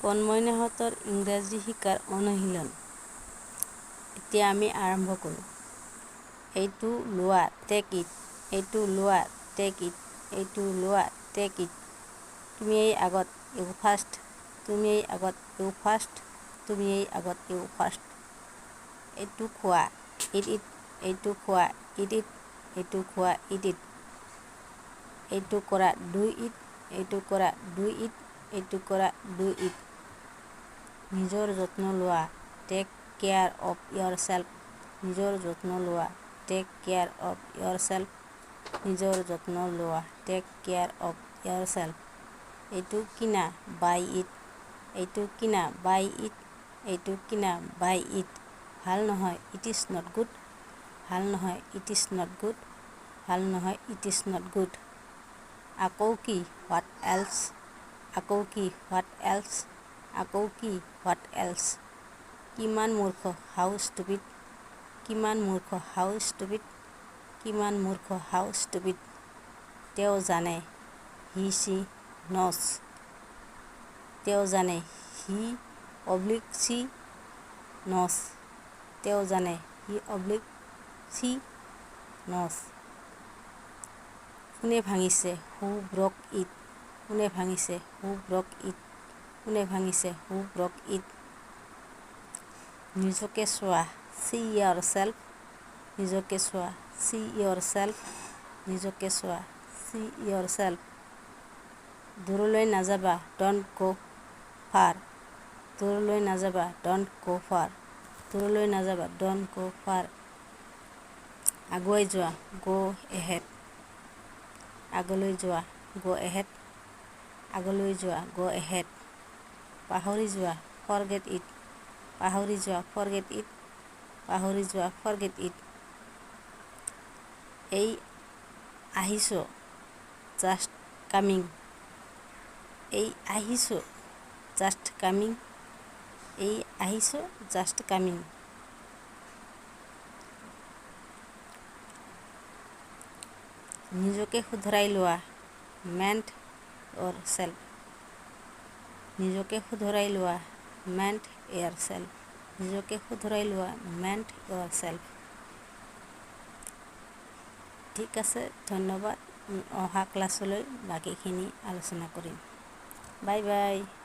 কণমইনাহঁতৰ ইংৰাজী শিকাৰ অনুশীলন। এতিয়া আমি আৰম্ভ কৰোঁ। এইটো লোৱা, টেক ইট। এইটো লোৱা, টেক ইট। এইটো লোৱা, টেক ইট। তুমি এই আগত, ইউ ফাৰ্ষ্ট। তুমি এই আগত, ইউ ফাৰ্ষ্ট। তুমি এই আগত, ইউ ফাৰ্ষ্ট। এইটো খোৱা, ইট ইট। এইটো খোৱা, ইট ইট। এইটো খোৱা, ইট ইট। এইটো কৰা, ডু ইট। এইটো কৰা, ডু ইট। এইটো কৰা, ডু ইট। নিজৰ যত্ন লোৱা, take care of yourself. নিজৰ যত্ন লোৱা, take care of yourself. নিজৰ যত্ন লোৱা, take care of yourself. এইটো কিনা, বাই ইট। এইটো কিনা, বাই ইট। এইটো কিনা, বাই ইট। ভাল নহয়, ইট ইজ নট গুড। ভাল নহয়, ইট ইজ নট গুড। ভাল নহয়, ইট ইজ নট গুড। আকৌ কি, হোৱাট এলছ। আকৌ কি, হোৱাট এলছ। আকৌ কি, হোৱাট এলছ। কিমান মূৰ্খ, হাউ ষ্টুপিড। কিমান মূৰ্খ, হাউ ষ্টুপিড। কিমান মূৰ্খ, হাউ ষ্টুপিড। তেওঁ জানে, হি চি ন'ছ। তেওঁ জানে, হি অব্লিক চি ন'ছ। তেওঁ জানে, হি অব্লিক চি ন'ছ। কোনে ভাঙিছে, হু ব্ৰক ইট। কোনে ভাঙিছে, হু ব্ৰক ইট। কোনে ভাঙিছে, হু ব্ৰক ইট। নিজকে চোৱা, চি ইয়ৰ চেল্ফ। নিজকে চোৱা, চি ইয়ৰ চেল্ফ। নিজকে চোৱা, চি ইয়ৰ চেল্ফ। দূৰলৈ নাযাবা, ডণ্ট গ' ফাৰ। দূৰলৈ নাযাবা, ডণ্ট গ' ফাৰ। দূৰলৈ নাযাবা, ডণ্ট গ' ফাৰ। আগুৱাই যোৱা, গ' এহেড। আগলৈ যোৱা, গ' এহেড। আগলৈ যোৱা, গ' এহেড। পাহৰি যোৱা, ফৰগেট ইট। পাহৰি যোৱা, ফৰগেট ইট। পাহৰি যোৱা, ফৰগেট ইট। এই আহিছোঁ, জাষ্ট কামিং। এই আহিছোঁ, জাষ্ট কামিং। এই আহিছোঁ, জাষ্ট কামিং। নিজকে শুধৰাই লোৱা, মেণ্ট ইয়ৰ চেল্ফ। নিজকে শুধৰাই লোৱা, মেণ্ট ইয়ৰ চেল্ফ। নিজকে শুধৰাই লোৱা, মেণ্ট ইয়ৰ চেল্ফ। ঠিক আছে, ধন্যবাদ। অহা ক্লাছলৈ বাকীখিনি আলোচনা কৰিম। Bye bye.